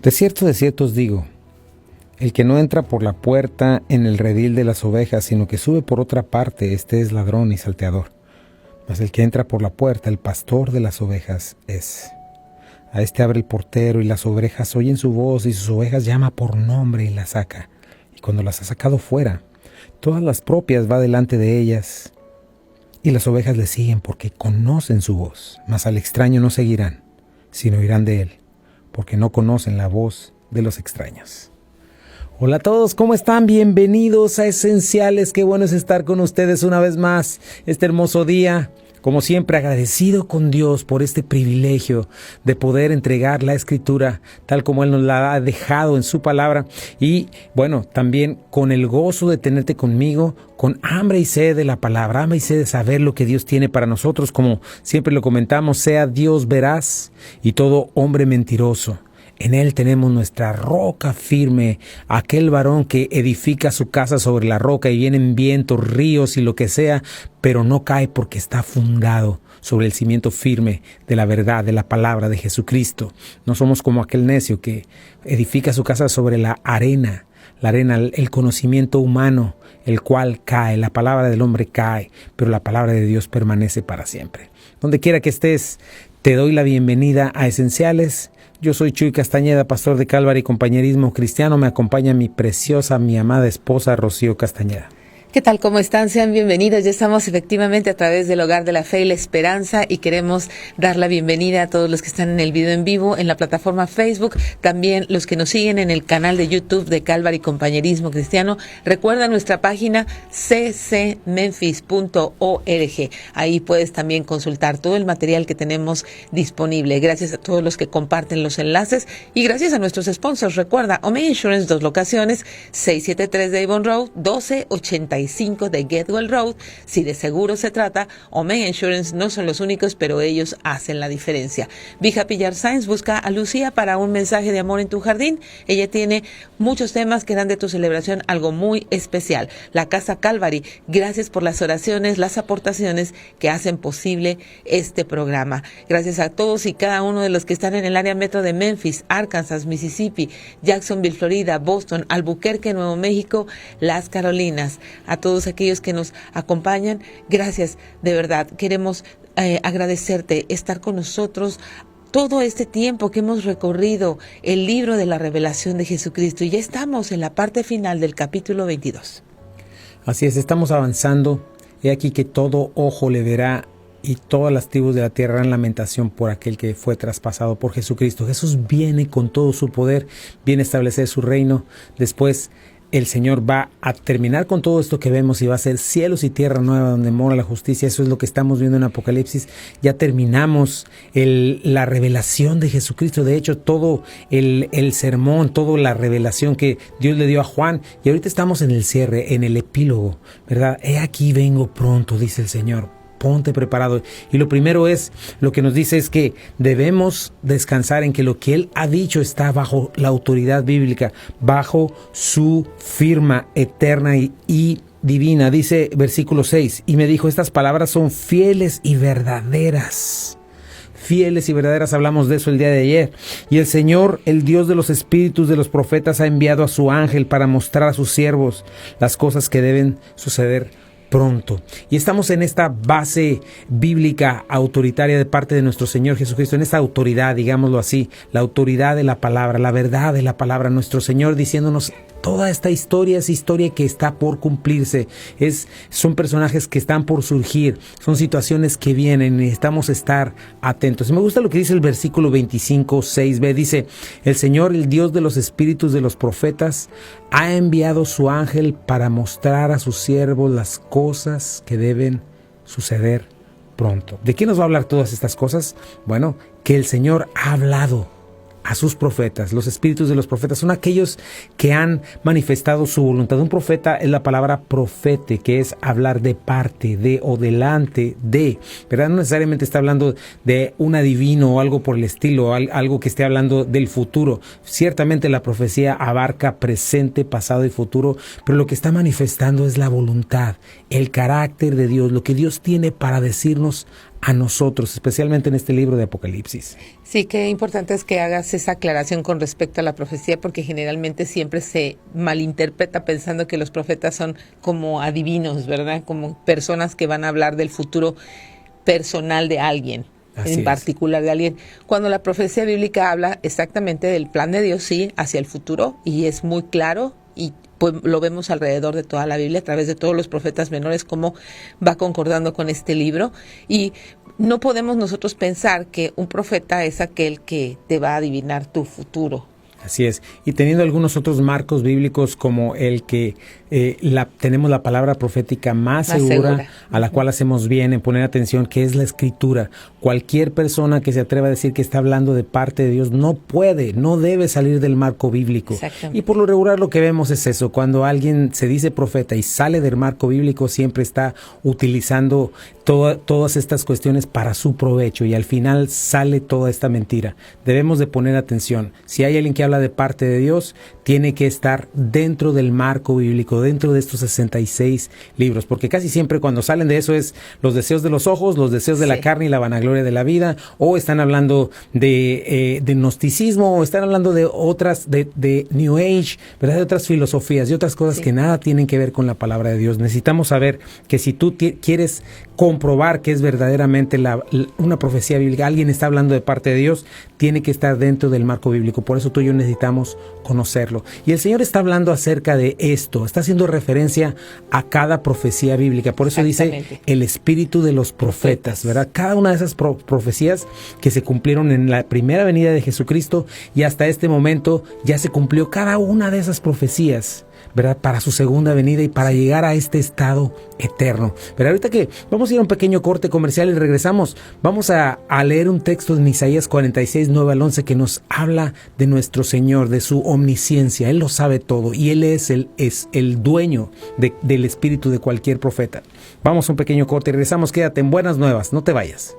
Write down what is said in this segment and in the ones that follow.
De cierto os digo, el que no entra por la puerta en el redil de las ovejas, sino que sube por otra parte, este es ladrón y salteador. Mas el que entra por la puerta, el pastor de las ovejas es. A este abre el portero, y las ovejas oyen su voz, y sus ovejas llama por nombre y las saca. Y cuando las ha sacado fuera, todas las propias va delante de ellas, y las ovejas le siguen porque conocen su voz. Mas al extraño no seguirán, sino irán de él, porque no conocen la voz de los extraños. Hola a todos, ¿cómo están? Bienvenidos a Esenciales. Qué bueno es estar con ustedes una vez más este hermoso día. Como siempre, agradecido con Dios por este privilegio de poder entregar la Escritura tal como Él nos la ha dejado en su palabra. Y bueno, también con el gozo de tenerte conmigo, con hambre y sed de la palabra, hambre y sed de saber lo que Dios tiene para nosotros. Como siempre lo comentamos, sea Dios veraz y todo hombre mentiroso. En Él tenemos nuestra roca firme, aquel varón que edifica su casa sobre la roca y vienen vientos, ríos y lo que sea, pero no cae porque está fundado sobre el cimiento firme de la verdad, de la palabra de Jesucristo. No somos como aquel necio que edifica su casa sobre la arena, el conocimiento humano, el cual cae, la palabra del hombre cae, pero la palabra de Dios permanece para siempre. Donde quiera que estés, te doy la bienvenida a Esenciales. Yo soy Chuy Castañeda, pastor de Calvary Compañerismo Cristiano. Me acompaña mi preciosa, mi amada esposa, Rocío Castañeda. ¿Qué tal? ¿Cómo están? Sean bienvenidos. Ya estamos efectivamente a través del Hogar de la Fe y la Esperanza y queremos dar la bienvenida a todos los que están en el video en vivo en la plataforma Facebook, también los que nos siguen en el canal de YouTube de Calvary Compañerismo Cristiano. Recuerda nuestra página ccmemphis.org. Ahí puedes también consultar todo el material que tenemos disponible. Gracias a todos los que comparten los enlaces y gracias a nuestros sponsors. Recuerda, Omega Insurance, 2 locaciones, 673 de Avon Road, 1285 de Getwell Road. Si de seguro se trata, Omega Insurance no son los únicos, pero ellos hacen la diferencia. Be Happy Yard Signs busca a Lucía para un mensaje de amor en tu jardín. Ella tiene muchos temas que harán de tu celebración algo muy especial. La Casa Calvary, gracias por las oraciones, las aportaciones que hacen posible este programa. Gracias a todos y cada uno de los que están en el área metro de Memphis, Arkansas, Mississippi, Jacksonville, Florida, Boston, Albuquerque, Nuevo México, Las Carolinas. A todos aquellos que nos acompañan, gracias, de verdad. Queremos agradecerte, estar con nosotros todo este tiempo que hemos recorrido el libro de la revelación de Jesucristo y ya estamos en la parte final del capítulo 22. Así es, estamos avanzando. He aquí que todo ojo le verá y todas las tribus de la tierra harán lamentación por aquel que fue traspasado por Jesucristo. Jesús viene con todo su poder, viene a establecer su reino. Después el Señor va a terminar con todo esto que vemos y va a ser cielos y tierra nueva donde mora la justicia. Eso es lo que estamos viendo en Apocalipsis. Ya terminamos la revelación de Jesucristo. De hecho, todo el sermón, toda la revelación que Dios le dio a Juan. Y ahorita estamos en el cierre, en el epílogo, ¿verdad? He aquí vengo pronto, dice el Señor. Ponte preparado. Y lo primero es, lo que nos dice es que debemos descansar en que lo que Él ha dicho está bajo la autoridad bíblica, bajo su firma eterna y divina. Dice versículo 6, y me dijo, estas palabras son fieles y verdaderas. Fieles y verdaderas, hablamos de eso el día de ayer. Y el Señor, el Dios de los espíritus de los profetas, ha enviado a su ángel para mostrar a sus siervos las cosas que deben suceder pronto. Y estamos en esta base bíblica autoritaria de parte de nuestro Señor Jesucristo, en esta autoridad, digámoslo así, la autoridad de la palabra, la verdad de la palabra, nuestro Señor diciéndonos, toda esta historia es historia que está por cumplirse, son personajes que están por surgir, son situaciones que vienen, necesitamos estar atentos. Me gusta lo que dice el versículo 25, 6b, dice, el Señor, el Dios de los espíritus de los profetas, ha enviado su ángel para mostrar a sus siervos las cosas que deben suceder pronto. ¿De qué nos va a hablar todas estas cosas? Bueno, que el Señor ha hablado a sus profetas. Los espíritus de los profetas son aquellos que han manifestado su voluntad. Un profeta es la palabra profete, que es hablar de parte de o delante de, ¿verdad? No necesariamente está hablando de un adivino o algo por el estilo, algo que esté hablando del futuro. Ciertamente la profecía abarca presente, pasado y futuro, pero lo que está manifestando es la voluntad, el carácter de Dios, lo que Dios tiene para decirnos a nosotros, especialmente en este libro de Apocalipsis. Sí, qué importante es que hagas esa aclaración con respecto a la profecía, porque generalmente siempre se malinterpreta pensando que los profetas son como adivinos, ¿verdad? Como personas que van a hablar del futuro personal de alguien. Así en particular de alguien, cuando la profecía bíblica habla exactamente del plan de Dios, sí, hacia el futuro, y es muy claro, y pues lo vemos alrededor de toda la Biblia, a través de todos los profetas menores, cómo va concordando con este libro, y no podemos nosotros pensar que un profeta es aquel que te va a adivinar tu futuro. Así es, y teniendo algunos otros marcos bíblicos como el que tenemos la palabra profética más segura, a la cual hacemos bien en poner atención, que es la Escritura. Cualquier persona que se atreva a decir que está hablando de parte de Dios no debe salir del marco bíblico. Y por lo regular lo que vemos es eso, cuando alguien se dice profeta y sale del marco bíblico, siempre está utilizando todas estas cuestiones para su provecho, y al final sale toda esta mentira. Debemos de poner atención. Si hay alguien que habla de parte de Dios, tiene que estar dentro del marco bíblico, dentro de estos 66 libros, porque casi siempre cuando salen de eso es los deseos de los ojos, los deseos de la carne y la vanagloria de la vida, o están hablando de gnosticismo, o están hablando de otras, de New Age, ¿verdad? De otras filosofías, de otras cosas que nada tienen que ver con la palabra de Dios. Necesitamos saber que si tú quieres comprobar que es verdaderamente una profecía bíblica, alguien está hablando de parte de Dios, tiene que estar dentro del marco bíblico. Por eso tú y yo necesitamos conocerlo. Y el Señor está hablando acerca de esto, está haciendo referencia a cada profecía bíblica. Por eso dice el espíritu de los profetas, ¿verdad? Cada una de esas profecías que se cumplieron en la primera venida de Jesucristo, y hasta este momento ya se cumplió cada una de esas profecías, ¿verdad? Para su segunda venida y para llegar a este estado eterno. Pero ahorita que vamos a ir a un pequeño corte comercial y regresamos, vamos a leer un texto en Isaías 46, 9 al 11, que nos habla de nuestro Señor, de su omnisciencia. Él lo sabe todo y Él es el dueño del espíritu de cualquier profeta. Vamos a un pequeño corte y regresamos. Quédate en Buenas Nuevas, no te vayas.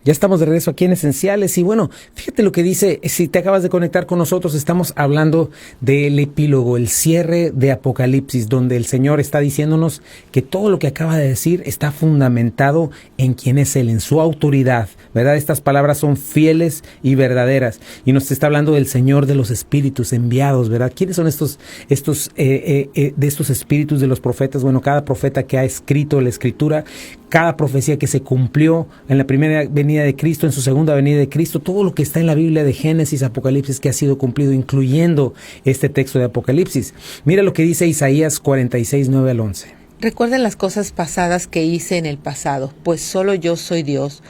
Ya estamos de regreso aquí en Esenciales y bueno, fíjate lo que dice, si te acabas de conectar con nosotros, estamos hablando del epílogo, el cierre de Apocalipsis, donde el Señor está diciéndonos que todo lo que acaba de decir está fundamentado en quién es Él, en su autoridad, ¿verdad? Estas palabras son fieles y verdaderas y nos está hablando del Señor de los espíritus enviados, ¿verdad? ¿Quiénes son estos de estos espíritus de los profetas? Bueno, cada profeta que ha escrito la Escritura, cada profecía que se cumplió en la primera venida de Cristo, en su segunda venida de Cristo, todo lo que está en la Biblia de Génesis, Apocalipsis, que ha sido cumplido, incluyendo este texto de Apocalipsis. Mira lo que dice Isaías 46, 9 al 11. Recuerden las cosas pasadas que hice en el pasado, pues solo yo soy Dios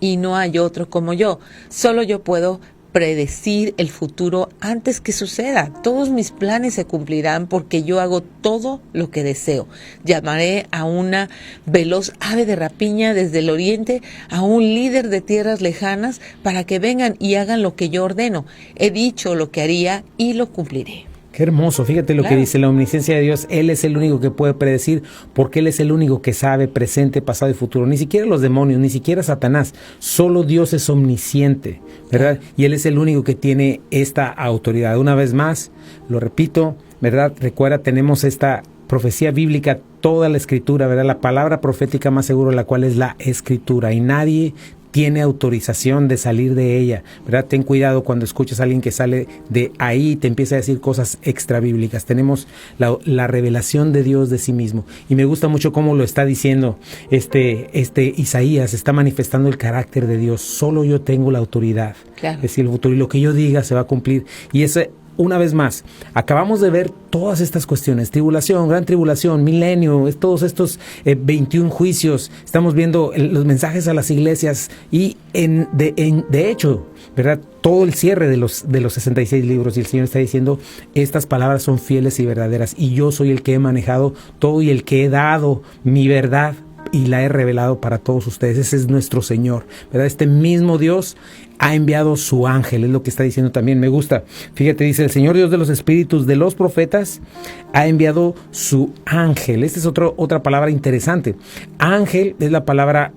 y no hay otro como yo. Solo yo puedo predecir el futuro antes que suceda. Todos mis planes se cumplirán porque yo hago todo lo que deseo. Llamaré a una veloz ave de rapiña desde el oriente, a un líder de tierras lejanas, para que vengan y hagan lo que yo ordeno. He dicho lo que haría y lo cumpliré. Qué hermoso, fíjate lo que dice la omnisciencia de Dios. Él es el único que puede predecir, porque Él es el único que sabe presente, pasado y futuro. Ni siquiera los demonios, ni siquiera Satanás. Solo Dios es omnisciente, ¿verdad? Y Él es el único que tiene esta autoridad. Una vez más, lo repito, ¿verdad? Recuerda, tenemos esta profecía bíblica, toda la Escritura, ¿verdad? La palabra profética más segura, la cual es la Escritura, y nadie tiene autorización de salir de ella, ¿verdad? Ten cuidado cuando escuchas a alguien que sale de ahí y te empieza a decir cosas extra bíblicas. Tenemos la revelación de Dios de sí mismo, y me gusta mucho cómo lo está diciendo Isaías. Está manifestando el carácter de Dios. Solo yo tengo la autoridad, es decir, el futuro, y lo que yo diga se va a cumplir. Y ese, una vez más, acabamos de ver todas estas cuestiones: tribulación, gran tribulación, milenio, todos estos 21 juicios. Estamos viendo los mensajes a las iglesias y de hecho, ¿verdad? Todo el cierre de los 66 libros, y el Señor está diciendo: estas palabras son fieles y verdaderas, y yo soy el que he manejado todo y el que he dado mi verdad y la he revelado para todos ustedes. Ese es nuestro Señor, ¿verdad? Este mismo Dios ha enviado su ángel, es lo que está diciendo también. Me gusta, fíjate, dice: el Señor Dios de los espíritus de los profetas ha enviado su ángel. Esta es otra palabra interesante. Ángel es la palabra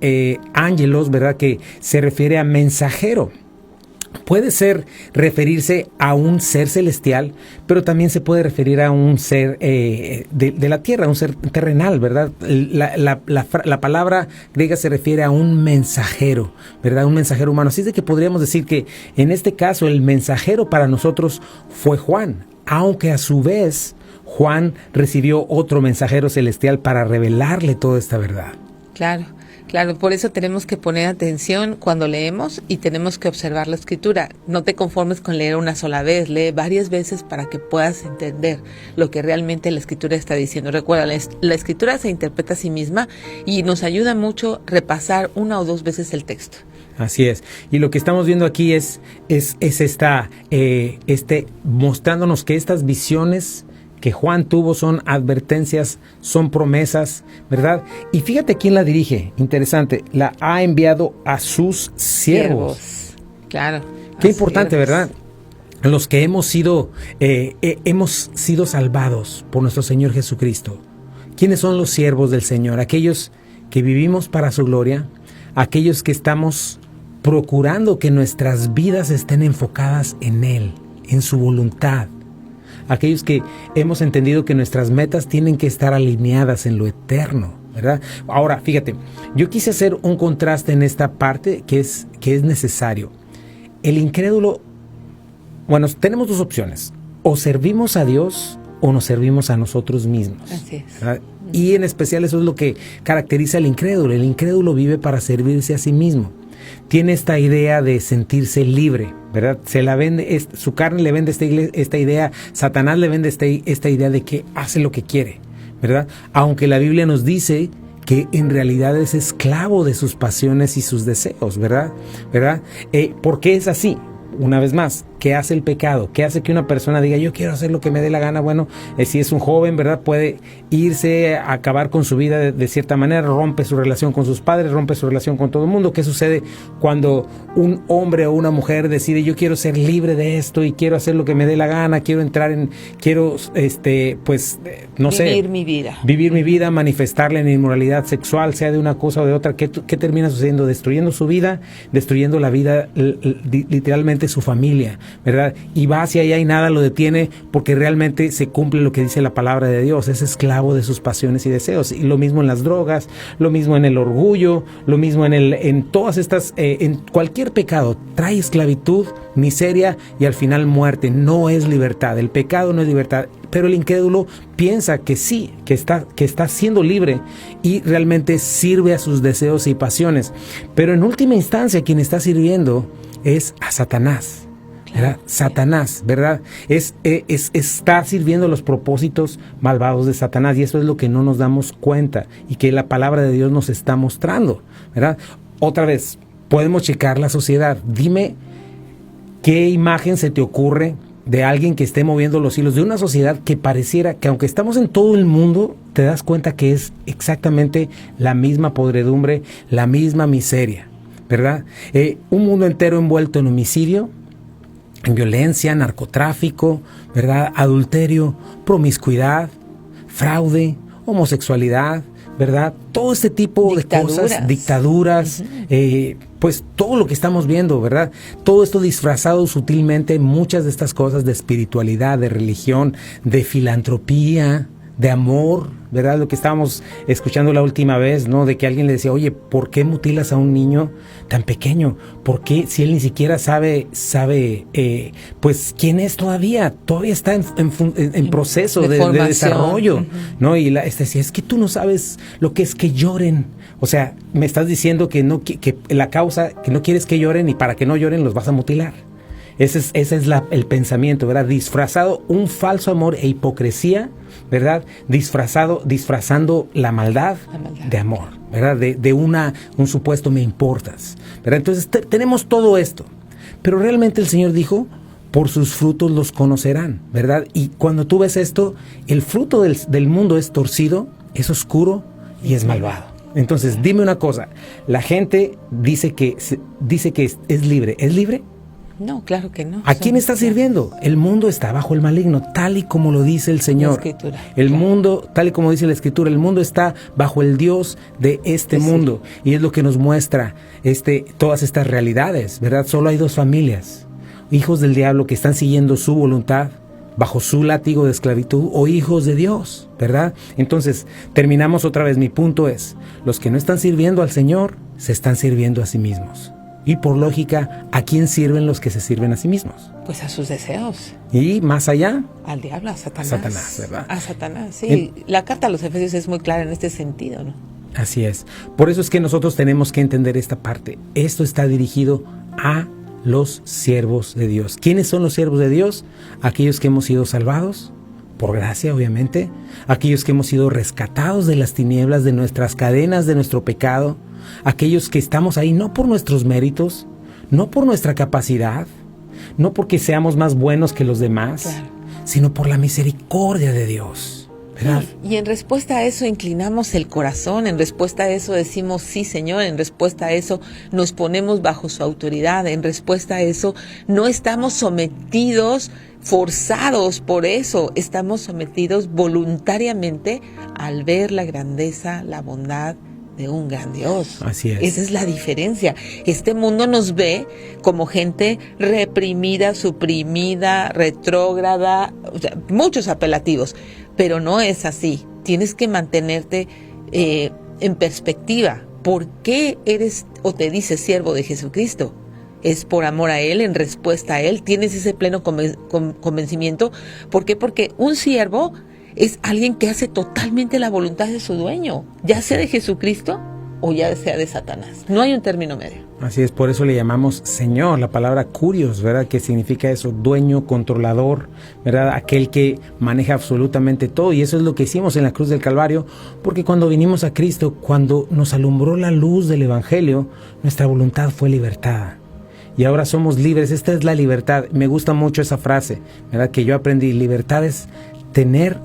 ángelos, ¿verdad? Que se refiere a mensajero. puede ser referirse a un ser celestial, pero también se puede referir a un ser de la tierra, un ser terrenal, ¿verdad? La palabra griega se refiere a un mensajero, ¿verdad? Un mensajero humano. Así es de que podríamos decir que en este caso el mensajero para nosotros fue Juan, aunque a su vez Juan recibió otro mensajero celestial para revelarle toda esta verdad. Claro. Claro, por eso tenemos que poner atención cuando leemos y tenemos que observar la escritura. No te conformes con leer una sola vez, lee varias veces para que puedas entender lo que realmente la escritura está diciendo. Recuerda, la escritura se interpreta a sí misma y nos ayuda mucho repasar una o dos veces el texto. Así es. Y lo que estamos viendo aquí es mostrándonos que estas visiones que Juan tuvo son advertencias, son promesas, ¿verdad? Y fíjate quién la dirige, interesante, la ha enviado a sus siervos. Claro. Qué importante, ¿verdad? Los que hemos sido salvados por nuestro Señor Jesucristo. ¿Quiénes son los siervos del Señor? Aquellos que vivimos para su gloria, aquellos que estamos procurando que nuestras vidas estén enfocadas en Él, en su voluntad. Aquellos que hemos entendido que nuestras metas tienen que estar alineadas en lo eterno, ¿verdad? Ahora, fíjate, yo quise hacer un contraste en esta parte que es necesario. El incrédulo, bueno, tenemos dos opciones. O servimos a Dios o nos servimos a nosotros mismos. Así es. ¿Verdad? Y en especial eso es lo que caracteriza al incrédulo. El incrédulo vive para servirse a sí mismo. Tiene esta idea de sentirse libre, ¿verdad? Se la vende, su carne le vende esta idea, Satanás le vende esta idea de que hace lo que quiere, ¿verdad? Aunque la Biblia nos dice que en realidad es esclavo de sus pasiones y sus deseos, ¿verdad? ¿Por qué es así? Una vez más, ¿qué hace el pecado? ¿Qué hace que una persona diga, yo quiero hacer lo que me dé la gana? Bueno, si es un joven, ¿verdad? Puede irse a acabar con su vida de cierta manera, rompe su relación con sus padres, rompe su relación con todo el mundo. ¿Qué sucede cuando un hombre o una mujer decide, yo quiero ser libre de esto y quiero hacer lo que me dé la gana, quiero vivir mi vida, manifestarla en inmoralidad sexual, sea de una cosa o de otra? ¿Qué termina sucediendo? Destruyendo su vida, destruyendo la vida, literalmente su familia, ¿verdad? Y va hacia allá y nada lo detiene porque realmente se cumple lo que dice la palabra de Dios. Es esclavo de sus pasiones y deseos. Y lo mismo en las drogas, lo mismo en el orgullo, lo mismo en todas estas, en cualquier pecado. Trae esclavitud, miseria y al final muerte. No es libertad. El pecado no es libertad. Pero el incrédulo piensa que sí, que está siendo libre y realmente sirve a sus deseos y pasiones. Pero en última instancia quien está sirviendo es a Satanás, ¿verdad? Satanás, ¿verdad? Está sirviendo los propósitos malvados de Satanás, y eso es lo que no nos damos cuenta y que la palabra de Dios nos está mostrando, ¿verdad? Otra vez, podemos checar la sociedad. Dime qué imagen se te ocurre de alguien que esté moviendo los hilos, de una sociedad que pareciera que aunque estamos en todo el mundo, te das cuenta que es exactamente la misma podredumbre, la misma miseria, ¿verdad? Un mundo entero envuelto en homicidio, en violencia, narcotráfico, ¿verdad? Adulterio, promiscuidad, fraude, homosexualidad, ¿verdad? Todo este tipo de cosas, dictaduras, pues todo lo que estamos viendo, ¿verdad? Todo esto disfrazado sutilmente, muchas de estas cosas de espiritualidad, de religión, de filantropía, de amor, ¿verdad? Lo que estábamos escuchando la última vez, ¿no? De que alguien le decía, oye, ¿por qué mutilas a un niño tan pequeño? ¿Por qué si él ni siquiera sabe, pues, quién es todavía? Todavía está en proceso de desarrollo, ¿no? Y decía, es que tú no sabes lo que es que lloren. O sea, me estás diciendo que la causa, que no quieres que lloren y para que no lloren los vas a mutilar. Ese es el pensamiento, ¿verdad? Disfrazado, un falso amor e hipocresía, ¿verdad? Disfrazando la maldad de amor, ¿verdad? De un supuesto me importas, ¿verdad? Entonces tenemos todo esto, pero realmente el Señor dijo, por sus frutos los conocerán, ¿verdad? Y cuando tú ves esto, el fruto del mundo es torcido, es oscuro y es malvado. Entonces, dime una cosa, la gente dice que es libre, ¿es libre? No, claro que no. ¿A quién está sirviendo? El mundo está bajo el maligno, tal y como lo dice el Señor. La Escritura. El mundo, tal y como dice la Escritura, el mundo está bajo el Dios de este mundo. Y es lo que nos muestra todas estas realidades, ¿verdad? Solo hay dos familias. hijos del diablo que están siguiendo su voluntad, bajo su látigo de esclavitud, o hijos de Dios, ¿verdad? Entonces, terminamos otra vez. Mi punto es, los que no están sirviendo al Señor, se están sirviendo a sí mismos. Y por lógica, ¿a quién sirven los que se sirven a sí mismos? Pues a sus deseos. Y más allá, al diablo, a Satanás. A Satanás, ¿verdad? A Satanás, sí. La carta a los Efesios es muy clara en este sentido, ¿no? Así es. Por eso es que nosotros tenemos que entender esta parte. Esto está dirigido a los siervos de Dios. ¿Quiénes son los siervos de Dios? Aquellos que hemos sido salvados, por gracia obviamente, aquellos que hemos sido rescatados de las tinieblas, de nuestras cadenas, de nuestro pecado, aquellos que estamos ahí no por nuestros méritos, no por nuestra capacidad, no porque seamos más buenos que los demás, claro, sino por la misericordia de Dios. Y en respuesta a eso inclinamos el corazón, en respuesta a eso decimos sí, Señor, en respuesta a eso nos ponemos bajo su autoridad, en respuesta a eso no estamos sometidos, forzados por eso, estamos sometidos voluntariamente al ver la grandeza, la bondad de un gran Dios. Así es. Esa es la diferencia. Este mundo nos ve como gente reprimida, suprimida, retrógrada, o sea, muchos apelativos. Pero no es así. Tienes que mantenerte en perspectiva. ¿Por qué eres o te dices siervo de Jesucristo? ¿Es por amor a Él, en respuesta a Él? ¿Tienes ese pleno convencimiento? ¿Por qué? Porque un siervo es alguien que hace totalmente la voluntad de su dueño, ya sea de Jesucristo o ya sea de Satanás. No hay un término medio. Así es, por eso le llamamos Señor, la palabra kurios, ¿verdad? Que significa eso, dueño, controlador, ¿verdad? Aquel que maneja absolutamente todo. Y eso es lo que hicimos en la cruz del Calvario, porque cuando vinimos a Cristo, cuando nos alumbró la luz del Evangelio, nuestra voluntad fue libertada. Y ahora somos libres. Esta es la libertad. Me gusta mucho esa frase, ¿verdad? Que yo aprendí. Libertad es tener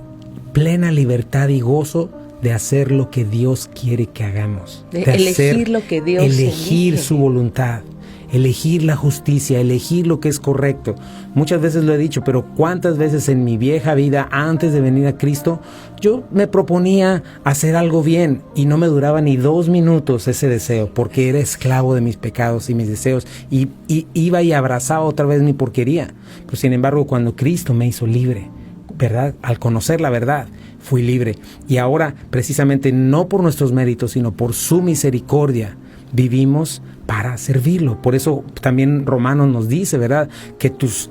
plena libertad y gozo de hacer lo que Dios quiere que hagamos. De elegir lo que Dios elige. Su voluntad, elegir la justicia, elegir lo que es correcto. Muchas veces lo he dicho, pero ¿cuántas veces en mi vieja vida, antes de venir a Cristo, yo me proponía hacer algo bien y no me duraba ni 2 minutos ese deseo, porque era esclavo de mis pecados y mis deseos y iba y abrazaba otra vez mi porquería? Pero sin embargo, cuando Cristo me hizo libre, ¿verdad? Al conocer la verdad, fui libre. Y ahora, precisamente, no por nuestros méritos, sino por su misericordia, vivimos para servirlo. Por eso también Romanos nos dice, ¿verdad? Que tus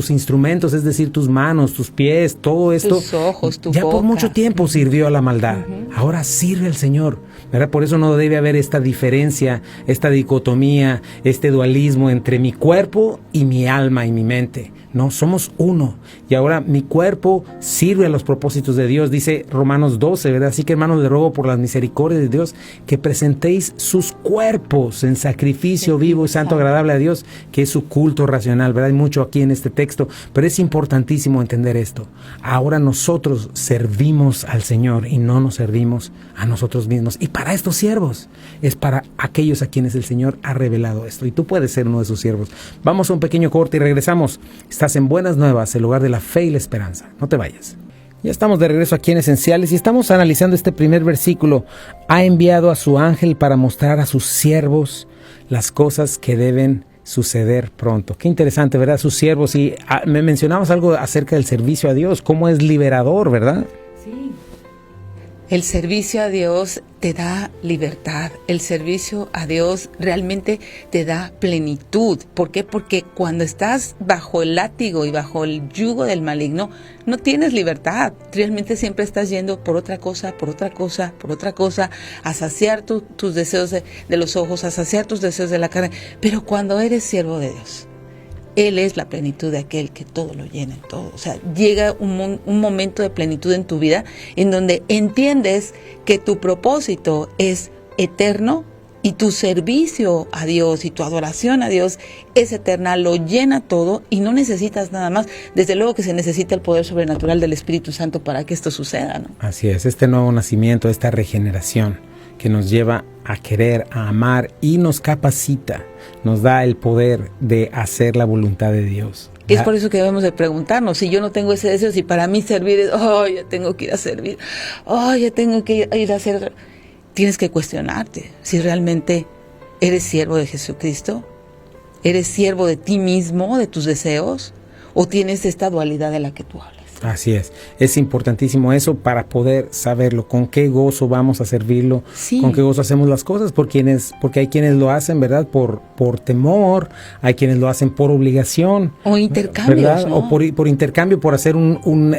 instrumentos, es decir, tus manos, tus pies, todo esto, tus ojos, tu ya boca, por mucho tiempo sirvió a la maldad. Ahora sirve al Señor, ¿verdad? Por eso no debe haber esta diferencia, esta dicotomía, este dualismo entre mi cuerpo y mi alma y mi mente. No, somos uno. Y ahora mi cuerpo sirve a los propósitos de Dios, dice Romanos 12, ¿verdad? Así que, hermanos, les ruego por las misericordias de Dios que presentéis sus cuerpos en sacrificio vivo y santo, agradable a Dios, que es su culto racional, ¿verdad? Hay mucho aquí en este texto, pero es importantísimo entender esto. Ahora nosotros servimos al Señor y no nos servimos a nosotros mismos. Y para estos siervos, es para aquellos a quienes el Señor ha revelado esto. Y tú puedes ser uno de sus siervos. Vamos a un pequeño corte y regresamos. Estás en Buenas Nuevas, el lugar de la fe y la esperanza. No te vayas. Ya estamos de regreso aquí en Esenciales y estamos analizando este primer versículo. Ha enviado a su ángel para mostrar a sus siervos las cosas que deben suceder pronto. Qué interesante, ¿verdad? Sus siervos. Y me mencionabas algo acerca del servicio a Dios, cómo es liberador, ¿verdad? Sí. El servicio a Dios te da libertad. El servicio a Dios realmente te da plenitud. ¿Por qué? Porque cuando estás bajo el látigo y bajo el yugo del maligno, no tienes libertad. Realmente siempre estás yendo por otra cosa, por otra cosa, por otra cosa, a saciar tus deseos de los ojos, a saciar tus deseos de la carne. Pero cuando eres siervo de Dios, Él es la plenitud de aquel que todo lo llena en todo. O sea, llega un momento de plenitud en tu vida en donde entiendes que tu propósito es eterno y tu servicio a Dios y tu adoración a Dios es eterna, lo llena todo y no necesitas nada más. Desde luego que se necesita el poder sobrenatural del Espíritu Santo para que esto suceda, ¿no? Así es, este nuevo nacimiento, esta regeneración que nos lleva a querer, a amar y nos capacita, nos da el poder de hacer la voluntad de Dios. Es por eso que debemos de preguntarnos, si yo no tengo ese deseo, si para mí servir es, ya tengo que ir a servir, ya tengo que ir a hacer. Tienes que cuestionarte si realmente eres siervo de Jesucristo ¿Eres siervo de ti mismo, de tus deseos? ¿O tienes esta dualidad de la que tú hablas? Así es importantísimo eso para poder saberlo, con qué gozo vamos a servirlo, Sí. con qué gozo hacemos las cosas, porque hay quienes lo hacen, ¿verdad? Por temor, hay quienes lo hacen por obligación. O intercambios, ¿verdad? ¿no? O por intercambio, por hacer un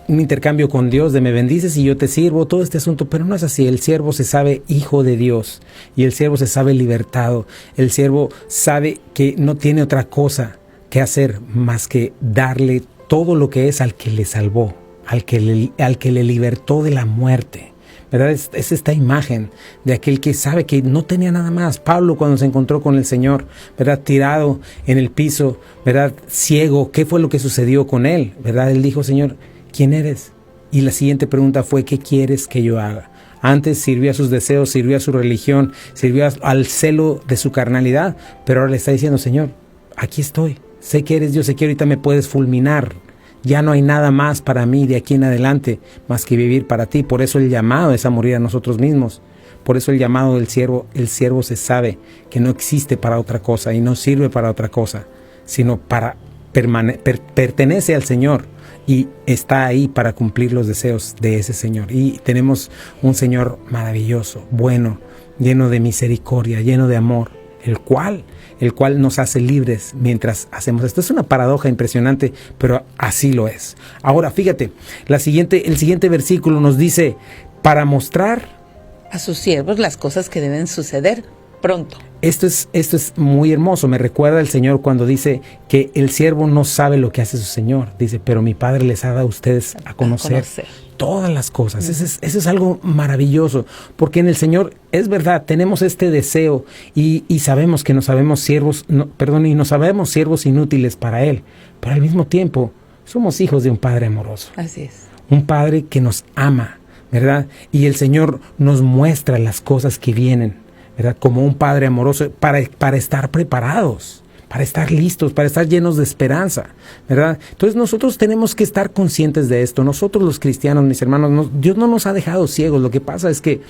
intercambio con Dios de me bendices y yo te sirvo, todo este asunto, pero no es así. El siervo se sabe hijo de Dios y el siervo se sabe libertado, el siervo sabe que no tiene otra cosa que hacer más que darle todo lo que es al que le salvó, al que le libertó de la muerte, ¿verdad? Es esta imagen de aquel que sabe que no tenía nada más. Pablo, cuando se encontró con el Señor, ¿verdad? Tirado en el piso, ¿verdad? Ciego, ¿qué fue lo que sucedió con él? ¿Verdad? Él dijo, Señor, ¿quién eres? Y la siguiente pregunta fue, ¿qué quieres que yo haga? Antes sirvió a sus deseos, sirvió a su religión, sirvió al celo de su carnalidad, pero ahora le está diciendo, Señor, aquí estoy. Sé que eres Dios, sé que ahorita me puedes fulminar. Ya no hay nada más para mí de aquí en adelante más que vivir para ti. Por eso el llamado es a morir a nosotros mismos. Por eso el llamado del siervo, el siervo se sabe que no existe para otra cosa y no sirve para otra cosa, sino para pertenece al Señor y está ahí para cumplir los deseos de ese Señor. Y tenemos un Señor maravilloso, bueno, lleno de misericordia, lleno de amor, el cual nos hace libres mientras hacemos esto. Es una paradoja impresionante, pero así lo es. Ahora, fíjate, el siguiente versículo nos dice, para mostrar A sus siervos las cosas que deben suceder pronto. Esto es muy hermoso. Me recuerda el Señor cuando dice que el siervo no sabe lo que hace su Señor. Dice, pero mi Padre les ha dado a ustedes a conocer todas las cosas. Eso es algo maravilloso, porque en el Señor es verdad, tenemos este deseo y sabemos que nos sabemos siervos, nos sabemos siervos inútiles para Él, pero al mismo tiempo somos hijos de un Padre amoroso. Así es. Un Padre que nos ama, ¿verdad? Y el Señor nos muestra las cosas que vienen, ¿verdad? Como un Padre amoroso para estar preparados, para estar listos, para estar llenos de esperanza, ¿verdad? Entonces nosotros tenemos que estar conscientes de esto. Nosotros los cristianos, mis hermanos, Dios no nos ha dejado ciegos. Lo que pasa es que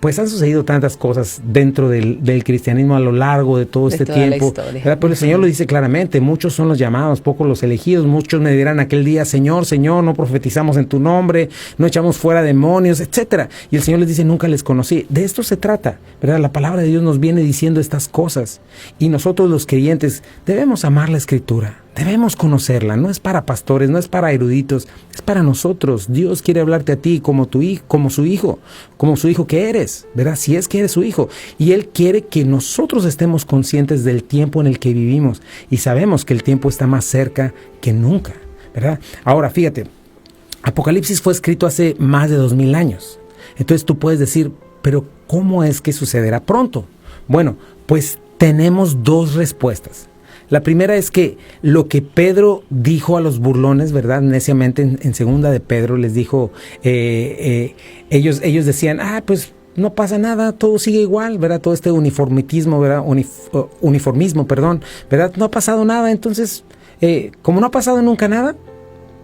pues han sucedido tantas cosas dentro del cristianismo a lo largo de todo este tiempo, ¿verdad? Pero el Señor lo dice claramente, muchos son los llamados, pocos los elegidos. Muchos me dirán aquel día, Señor, Señor, no profetizamos en tu nombre, no echamos fuera demonios, etcétera. Y el Señor les dice, nunca les conocí. De esto se trata, ¿verdad? La palabra de Dios nos viene diciendo estas cosas. Y nosotros los creyentes debemos amar la Escritura. Debemos conocerla, no es para pastores, no es para eruditos, es para nosotros. Dios quiere hablarte a ti como tu hijo, como su hijo que eres, ¿verdad? Si es que eres su hijo. Y Él quiere que nosotros estemos conscientes del tiempo en el que vivimos y sabemos que el tiempo está más cerca que nunca, ¿verdad? Ahora, fíjate, Apocalipsis fue escrito hace más de 2000 años. Entonces tú puedes decir, pero ¿cómo es que sucederá pronto? Bueno, pues tenemos dos respuestas. La primera es que lo que Pedro dijo a los burlones, ¿verdad? Neciamente en segunda de Pedro les dijo, ellos decían, pues no pasa nada, todo sigue igual, ¿verdad? Todo este uniformismo, ¿verdad? ¿Verdad? No ha pasado nada, entonces, como no ha pasado nunca nada,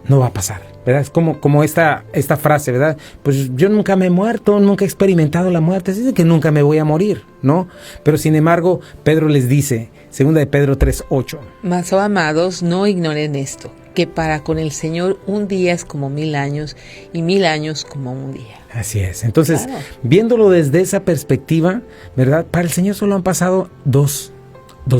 no va a pasar, ¿verdad? Es como esta frase, ¿verdad? Pues yo nunca me he muerto, nunca he experimentado la muerte, así que nunca me voy a morir, ¿no? Pero sin embargo, Pedro les dice, segunda de Pedro 3:8. Mas, oh amados, no ignoren esto, que para con el Señor un día es como 1000 años y 1000 años como un día. Así es. Entonces, claro, viéndolo desde esa perspectiva, ¿verdad? Para el Señor solo han pasado dos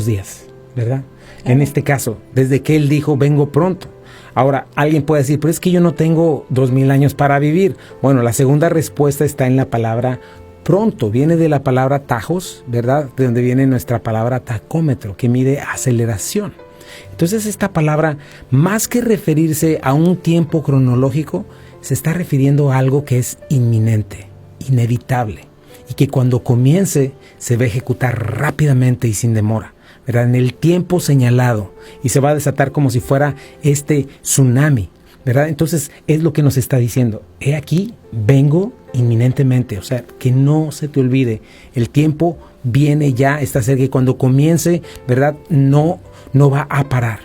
días, ¿verdad? Claro. En este caso, desde que Él dijo, vengo pronto. Ahora, alguien puede decir, pero es que yo no tengo 2000 años para vivir. Bueno, la segunda respuesta está en la palabra pronto. Viene de la palabra tajos, ¿verdad? De donde viene nuestra palabra tacómetro, que mide aceleración. Entonces, esta palabra, más que referirse a un tiempo cronológico, se está refiriendo a algo que es inminente, inevitable, y que cuando comience se va a ejecutar rápidamente y sin demora, ¿verdad? En el tiempo señalado, y se va a desatar como si fuera este tsunami, ¿verdad? Entonces es lo que nos está diciendo, he aquí, vengo inminentemente, o sea, que no se te olvide, el tiempo viene ya, está cerca, y cuando comience, ¿verdad? No va a parar.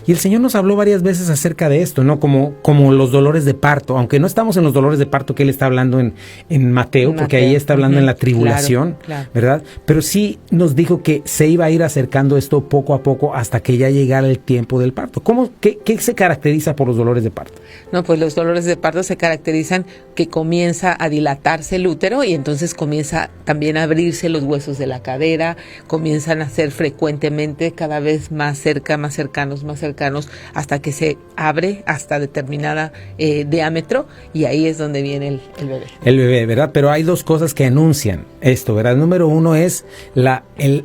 Y el Señor nos habló varias veces acerca de esto, ¿no? Como los dolores de parto, aunque no estamos en los dolores de parto que Él está hablando en Mateo, porque ahí está hablando en la tribulación, claro. ¿Verdad? Pero sí nos dijo que se iba a ir acercando esto poco a poco hasta que ya llegara el tiempo del parto. ¿Qué se caracteriza por los dolores de parto? No, pues los dolores de parto se caracterizan que comienza a dilatarse el útero y entonces comienza también a abrirse los huesos de la cadera, comienzan a ser frecuentemente cada vez más cerca, más cercanos, hasta que se abre hasta determinada diámetro, y ahí es donde viene el bebé. El bebé, ¿verdad? Pero hay dos cosas que anuncian esto, ¿verdad? Número uno es la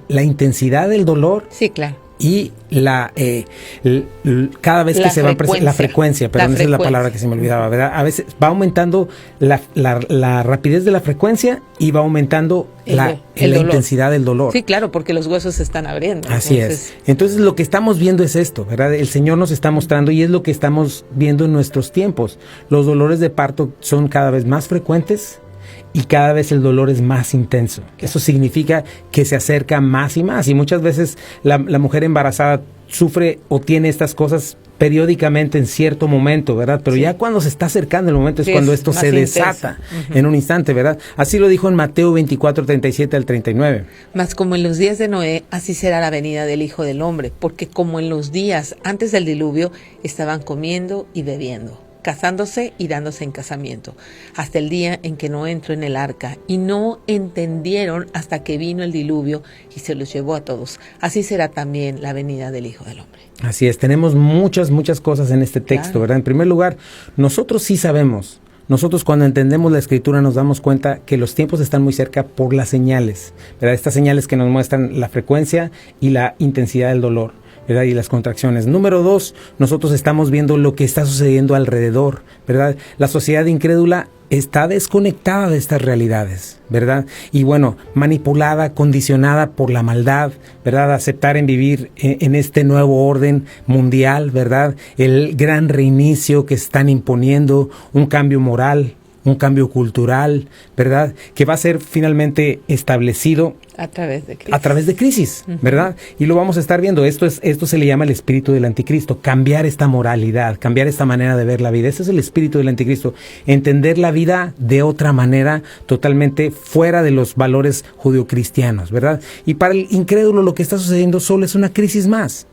intensidad del dolor. Sí, claro. Y cada vez que se va la frecuencia, perdón, esa es la palabra que se me olvidaba, ¿verdad? A veces va aumentando la rapidez de la frecuencia y va aumentando la intensidad del dolor. Sí, claro, porque los huesos se están abriendo. Así es. Entonces lo que estamos viendo es esto, ¿verdad? El Señor nos está mostrando, y es lo que estamos viendo en nuestros tiempos. Los dolores de parto son cada vez más frecuentes y cada vez el dolor es más intenso. Eso significa que se acerca más y más. Y muchas veces la mujer embarazada sufre o tiene estas cosas periódicamente en cierto momento, ¿verdad? Pero ya cuando se está acercando el momento es cuando esto se desata en un instante, ¿verdad? Así lo dijo en Mateo 24, 37 al 39. Mas como en los días de Noé, así será la venida del Hijo del Hombre, porque como en los días antes del diluvio, estaban comiendo y bebiendo, casándose y dándose en casamiento, hasta el día en que no entró en el arca, y no entendieron hasta que vino el diluvio y se los llevó a todos. Así será también la venida del Hijo del Hombre. Así es, tenemos muchas cosas en este texto, ¿verdad? En primer lugar, nosotros sí sabemos. Nosotros cuando entendemos la Escritura nos damos cuenta que los tiempos están muy cerca por las señales, ¿verdad? Estas señales que nos muestran la frecuencia y la intensidad del dolor, ¿verdad? Y las contracciones. Número 2, nosotros estamos viendo lo que está sucediendo alrededor, ¿verdad? La sociedad incrédula está desconectada de estas realidades, ¿verdad? Y bueno, manipulada, condicionada por la maldad, ¿verdad? Aceptar en vivir en este nuevo orden mundial, ¿verdad? El gran reinicio que están imponiendo, un cambio moral, un cambio cultural, ¿verdad? Que va a ser finalmente establecido a través de crisis, ¿verdad? Y lo vamos a estar viendo. Esto se le llama el espíritu del anticristo. Cambiar esta moralidad, cambiar esta manera de ver la vida. Ese es el espíritu del anticristo. Entender la vida de otra manera, totalmente fuera de los valores judeocristianos, ¿verdad? Y para el incrédulo lo que está sucediendo solo es una crisis más.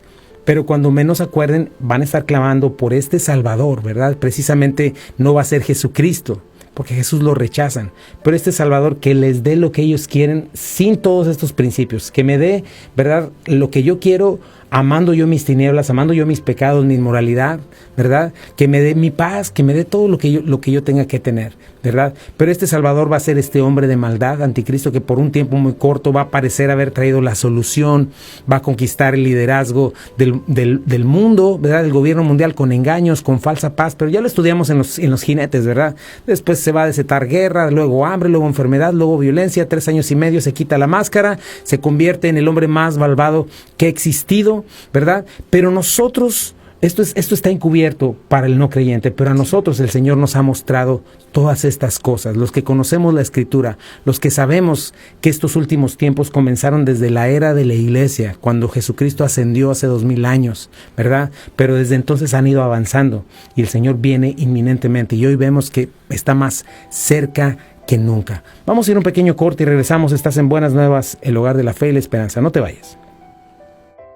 Pero cuando menos acuerden, van a estar clamando por este Salvador, ¿verdad? Precisamente no va a ser Jesucristo, porque Jesús lo rechazan, pero este Salvador que les dé lo que ellos quieren sin todos estos principios, que me dé, ¿verdad?, lo que yo quiero, amando yo mis tinieblas, amando yo mis pecados, mi inmoralidad, ¿verdad?, que me dé mi paz, que me dé todo lo que yo tenga que tener, ¿verdad? Pero este Salvador va a ser este hombre de maldad, anticristo, que por un tiempo muy corto va a parecer haber traído la solución, va a conquistar el liderazgo del mundo, ¿verdad?, del gobierno mundial, con engaños, con falsa paz, pero ya lo estudiamos en los jinetes, ¿verdad? Después se va a desatar guerra, luego hambre, luego enfermedad, luego violencia, 3 años y medio se quita la máscara, se convierte en el hombre más malvado que ha existido, ¿verdad? Pero nosotros, esto está encubierto para el no creyente, pero a nosotros el Señor nos ha mostrado todas estas cosas. Los que conocemos la Escritura, los que sabemos que estos últimos tiempos comenzaron desde la era de la iglesia, cuando Jesucristo ascendió hace 2000 años, ¿verdad? Pero desde entonces han ido avanzando y el Señor viene inminentemente y hoy vemos que está más cerca que nunca. Vamos a ir a un pequeño corte y regresamos. Estás en Buenas Nuevas, el hogar de la fe y la esperanza. No te vayas.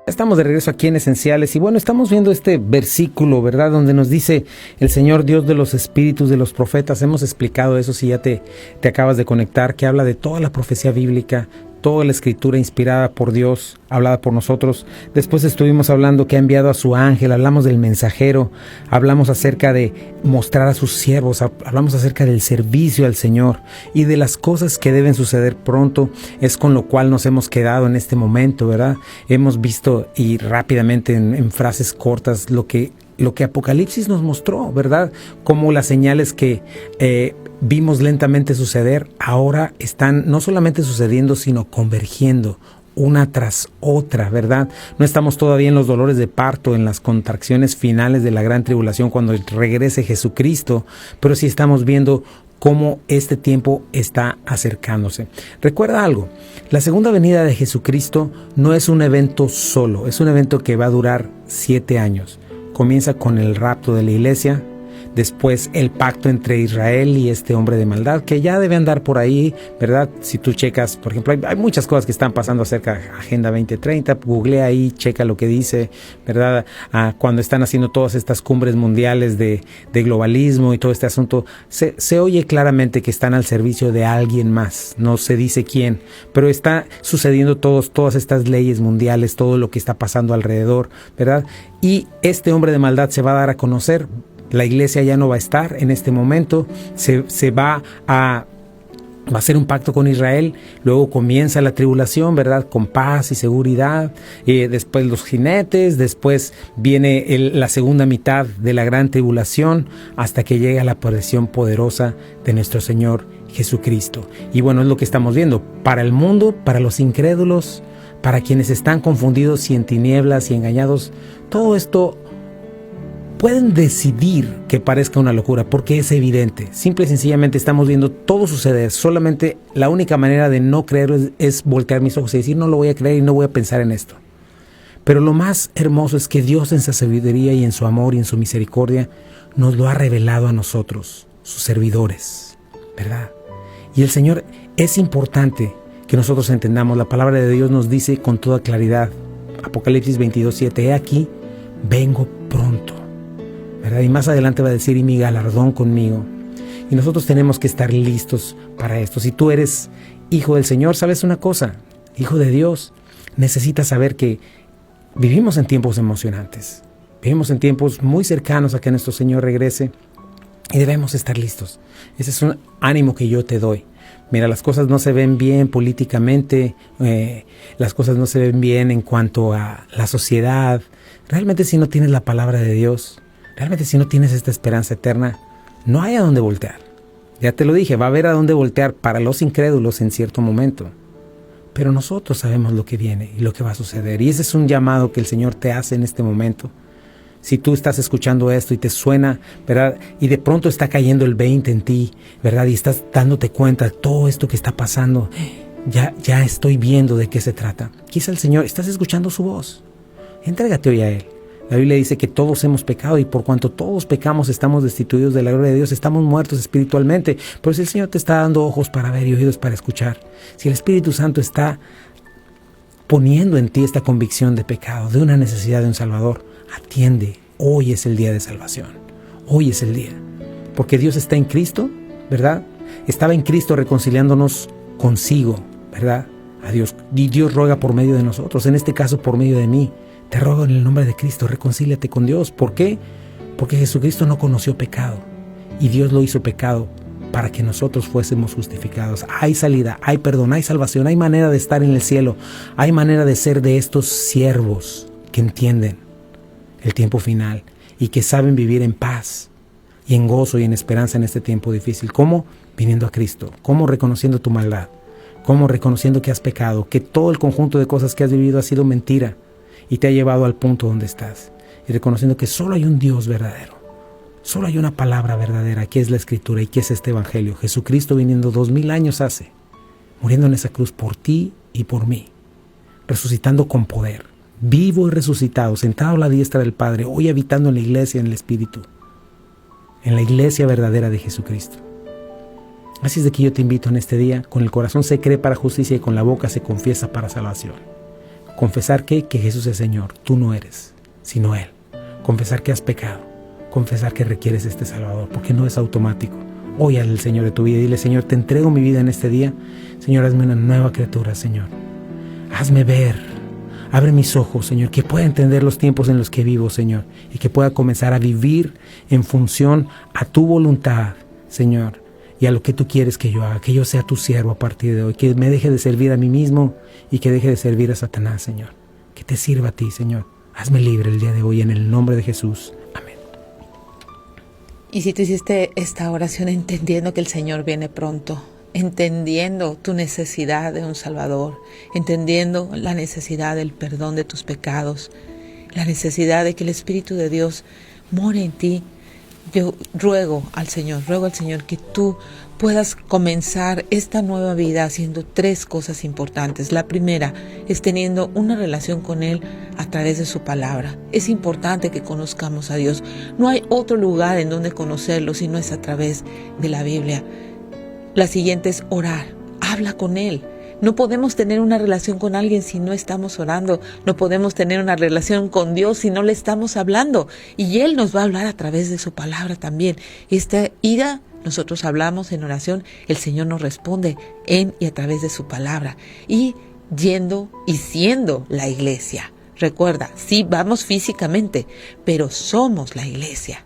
Estamos de regreso aquí en Esenciales y bueno, estamos viendo este versículo, ¿verdad? Donde nos dice el Señor Dios de los espíritus de los profetas. Hemos explicado eso si ya te acabas de conectar, que habla de toda la profecía bíblica, toda la escritura inspirada por Dios, hablada por nosotros. Después estuvimos hablando que ha enviado a su ángel, hablamos del mensajero, hablamos acerca de mostrar a sus siervos, hablamos acerca del servicio al Señor y de las cosas que deben suceder pronto. Es con lo cual nos hemos quedado en este momento, ¿verdad? Hemos visto y rápidamente en frases cortas lo que Apocalipsis nos mostró, ¿verdad? Como las señales que vimos lentamente suceder, ahora están no solamente sucediendo, sino convergiendo una tras otra, ¿verdad? No estamos todavía en los dolores de parto, en las contracciones finales de la gran tribulación cuando regrese Jesucristo, pero sí estamos viendo cómo este tiempo está acercándose. Recuerda algo, la segunda venida de Jesucristo no es un evento solo, es un evento que va a durar 7 años. Comienza con el rapto de la iglesia, después el pacto entre Israel y este hombre de maldad, que ya debe andar por ahí, ¿verdad? Si tú checas, por ejemplo, hay muchas cosas que están pasando acerca de Agenda 2030, googlea ahí, checa lo que dice, ¿verdad? Cuando están haciendo todas estas cumbres mundiales de globalismo y todo este asunto, se oye claramente que están al servicio de alguien más, no se dice quién, pero está sucediendo todas estas leyes mundiales, todo lo que está pasando alrededor, ¿verdad? Y este hombre de maldad se va a dar a conocer. La iglesia ya no va a estar en este momento, se va a hacer un pacto con Israel, luego comienza la tribulación, ¿verdad? Con paz y seguridad, después los jinetes, después viene la segunda mitad de la gran tribulación, hasta que llega la aparición poderosa de nuestro Señor Jesucristo. Y bueno, es lo que estamos viendo, para el mundo, para los incrédulos, para quienes están confundidos y en tinieblas y engañados, todo esto pueden decidir que parezca una locura porque es evidente. Simple y sencillamente estamos viendo todo suceder. Solamente la única manera de no creer es voltear mis ojos y decir no lo voy a creer y no voy a pensar en esto. Pero lo más hermoso es que Dios en su sabiduría y en su amor y en su misericordia nos lo ha revelado a nosotros, sus servidores, ¿verdad? Y el Señor, es importante que nosotros entendamos. La palabra de Dios nos dice con toda claridad, Apocalipsis 22:7, he aquí, vengo pronto, ¿verdad? Y más adelante va a decir, y mi galardón conmigo. Y nosotros tenemos que estar listos para esto. Si tú eres hijo del Señor, ¿sabes una cosa? Hijo de Dios, necesitas saber que vivimos en tiempos emocionantes. Vivimos en tiempos muy cercanos a que nuestro Señor regrese y debemos estar listos. Ese es un ánimo que yo te doy. Mira, las cosas no se ven bien políticamente, las cosas no se ven bien en cuanto a la sociedad. Realmente si no tienes la palabra de Dios, realmente si no tienes esta esperanza eterna, no hay a dónde voltear. Ya te lo dije, va a haber a dónde voltear para los incrédulos en cierto momento. Pero nosotros sabemos lo que viene y lo que va a suceder. Y ese es un llamado que el Señor te hace en este momento. Si tú estás escuchando esto y te suena, ¿verdad? Y de pronto está cayendo el 20 en ti, ¿verdad? Y estás dándote cuenta de todo esto que está pasando. Ya estoy viendo de qué se trata. Quizá el Señor, estás escuchando su voz. Entrégate hoy a Él. La Biblia dice que todos hemos pecado y por cuanto todos pecamos estamos destituidos de la gloria de Dios, estamos muertos espiritualmente. Por eso el Señor te está dando ojos para ver y oídos para escuchar. Si el Espíritu Santo está poniendo en ti esta convicción de pecado, de una necesidad de un Salvador, atiende. Hoy es el día de salvación. Hoy es el día. Porque Dios está en Cristo, ¿verdad? Estaba en Cristo reconciliándonos consigo, ¿verdad? A Dios. Y Dios ruega por medio de nosotros, en este caso por medio de mí. Te ruego en el nombre de Cristo, reconcíliate con Dios. ¿Por qué? Porque Jesucristo no conoció pecado y Dios lo hizo pecado para que nosotros fuésemos justificados. Hay salida, hay perdón, hay salvación, hay manera de estar en el cielo, hay manera de ser de estos siervos que entienden el tiempo final y que saben vivir en paz y en gozo y en esperanza en este tiempo difícil. ¿Cómo? Viniendo a Cristo. ¿Cómo? Reconociendo tu maldad. ¿Cómo? Reconociendo que has pecado, que todo el conjunto de cosas que has vivido ha sido mentira y te ha llevado al punto donde estás. Y reconociendo que solo hay un Dios verdadero. Solo hay una palabra verdadera, que es la Escritura y que es este Evangelio. Jesucristo viniendo 2000 años hace, muriendo en esa cruz por ti y por mí, resucitando con poder, vivo y resucitado, sentado a la diestra del Padre, hoy habitando en la iglesia, en el Espíritu, en la iglesia verdadera de Jesucristo. Así es de que yo te invito en este día, con el corazón se cree para justicia y con la boca se confiesa para salvación. Confesar que Jesús es Señor, tú no eres, sino Él. Confesar que has pecado, confesar que requieres este Salvador, porque no es automático. Hoy al Señor de tu vida, dile, Señor, te entrego mi vida en este día. Señor, hazme una nueva criatura, Señor. Hazme ver, abre mis ojos, Señor, que pueda entender los tiempos en los que vivo, Señor, y que pueda comenzar a vivir en función a tu voluntad, Señor, y a lo que tú quieres que yo haga, que yo sea tu siervo a partir de hoy, que me deje de servir a mí mismo y que deje de servir a Satanás, Señor. Que te sirva a ti, Señor. Hazme libre el día de hoy en el nombre de Jesús. Amén. Y si tú hiciste esta oración entendiendo que el Señor viene pronto, entendiendo tu necesidad de un Salvador, entendiendo la necesidad del perdón de tus pecados, la necesidad de que el Espíritu de Dios more en ti, yo ruego al Señor que tú puedas comenzar esta nueva vida haciendo 3 cosas importantes. La primera es teniendo una relación con Él a través de su palabra. Es importante que conozcamos a Dios. No hay otro lugar en donde conocerlo si no es a través de la Biblia. La siguiente es orar. Habla con Él. No podemos tener una relación con alguien si no estamos orando. No podemos tener una relación con Dios si no le estamos hablando. Y Él nos va a hablar a través de su palabra también. Esta ira, nosotros hablamos en oración, el Señor nos responde en y a través de su palabra. Y yendo y siendo la iglesia. Recuerda, sí vamos físicamente, pero somos la iglesia.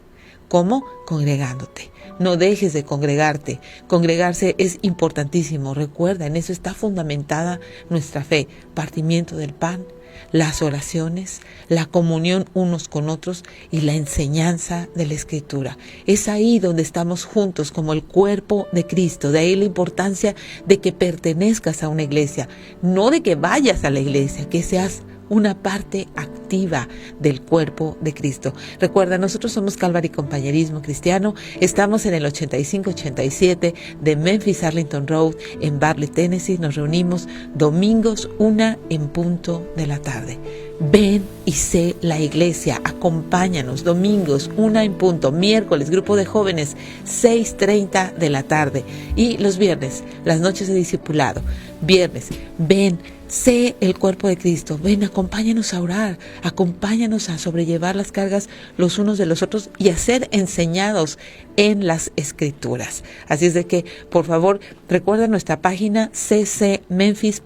¿Cómo? Congregándote. No dejes de congregarte. Congregarse es importantísimo. Recuerda, en eso está fundamentada nuestra fe. Partimiento del pan, las oraciones, la comunión unos con otros y la enseñanza de la Escritura. Es ahí donde estamos juntos como el cuerpo de Cristo. De ahí la importancia de que pertenezcas a una iglesia. No de que vayas a la iglesia, que seas una parte activa del cuerpo de Cristo. Recuerda, nosotros somos Calvary Compañerismo Cristiano. Estamos en el 8587 de Memphis Arlington Road en Bartlett, Tennessee. Nos reunimos domingos 1 en punto de la tarde. Ven y sé la iglesia. Acompáñanos domingos 1 en punto. Miércoles, grupo de jóvenes 6:30 de la tarde. Y los viernes, las noches de discipulado. Viernes, ven. Sé el cuerpo de Cristo. Ven, acompáñanos a orar, acompáñanos a sobrellevar las cargas los unos de los otros y a ser enseñados en las Escrituras. Así es de que, por favor, recuerda nuestra página ccmemphis.org.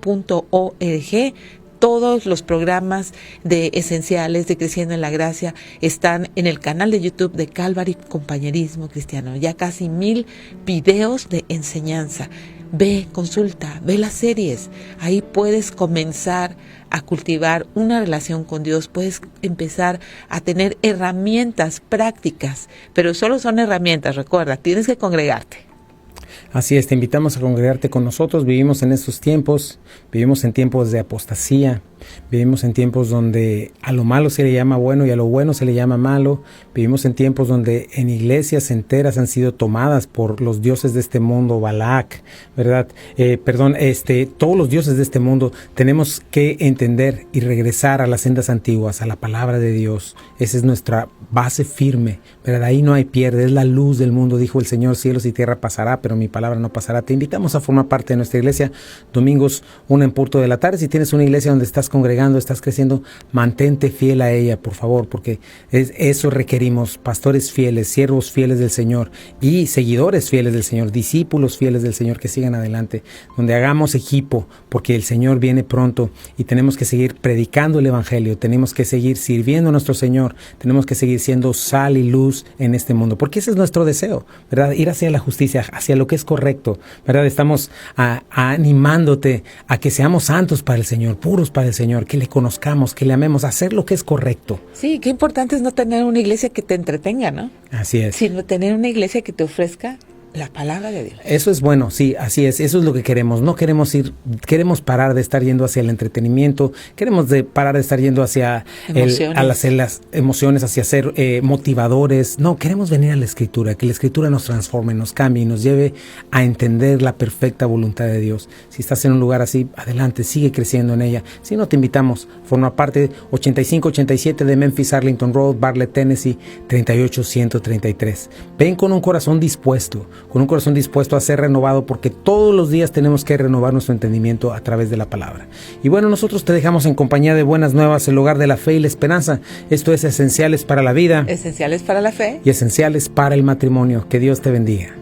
Todos los programas de esenciales de Creciendo en la Gracia están en el canal de YouTube de Calvary Compañerismo Cristiano. Ya casi 1000 videos de enseñanza. Ve, consulta, ve las series. Ahí puedes comenzar a cultivar una relación con Dios. Puedes empezar a tener herramientas prácticas, pero solo son herramientas. Recuerda, tienes que congregarte. Así es, te invitamos a congregarte con nosotros. Vivimos en estos tiempos, vivimos en tiempos de apostasía, vivimos en tiempos donde a lo malo se le llama bueno y a lo bueno se le llama malo. Vivimos en tiempos donde en iglesias enteras han sido tomadas por los dioses de este mundo, Balac, ¿verdad? Todos los dioses de este mundo. Tenemos que entender y regresar a las sendas antiguas, a la palabra de Dios. Esa es nuestra base firme, ¿verdad? Ahí no hay pierde, es la luz del mundo, dijo el Señor, cielos y tierra pasará, pero mi palabra no pasará. Te invitamos a formar parte de nuestra iglesia, domingos 1 en punto de la tarde. Si tienes una iglesia donde estás congregando, estás creciendo, mantente fiel a ella, por favor, porque eso requerimos, pastores fieles, siervos fieles del Señor y seguidores fieles del Señor, discípulos fieles del Señor que sigan adelante, donde hagamos equipo, porque el Señor viene pronto y tenemos que seguir predicando el Evangelio, tenemos que seguir sirviendo a nuestro Señor, tenemos que seguir siendo sal y luz en este mundo, porque ese es nuestro deseo, ¿verdad? Ir hacia la justicia, hacia lo que es correcto, ¿verdad? Estamos animándote a que seamos santos para el Señor, puros para el Señor, que le conozcamos, que le amemos, hacer lo que es correcto. Sí, qué importante es no tener una iglesia que te entretenga, ¿no? Así es. Sino tener una iglesia que te ofrezca la palabra de Dios. Eso es bueno, sí, así es, eso es lo que queremos. No queremos parar de estar yendo hacia el entretenimiento, parar de estar yendo hacia las emociones, hacia ser motivadores. No, queremos venir a la Escritura, que la Escritura nos transforme, nos cambie y nos lleve a entender la perfecta voluntad de Dios. Si estás en un lugar así, adelante, sigue creciendo en ella. Si no, te invitamos, forma parte 8587 de Memphis Arlington Road, Bartlett, Tennessee, 38133. Ven con un corazón dispuesto a ser renovado, porque todos los días tenemos que renovar nuestro entendimiento a través de la palabra. Y bueno, nosotros te dejamos en compañía de Buenas Nuevas, el hogar de la fe y la esperanza. Esto es Esenciales para la Vida, Esenciales para la Fe y Esenciales para el Matrimonio. Que Dios te bendiga.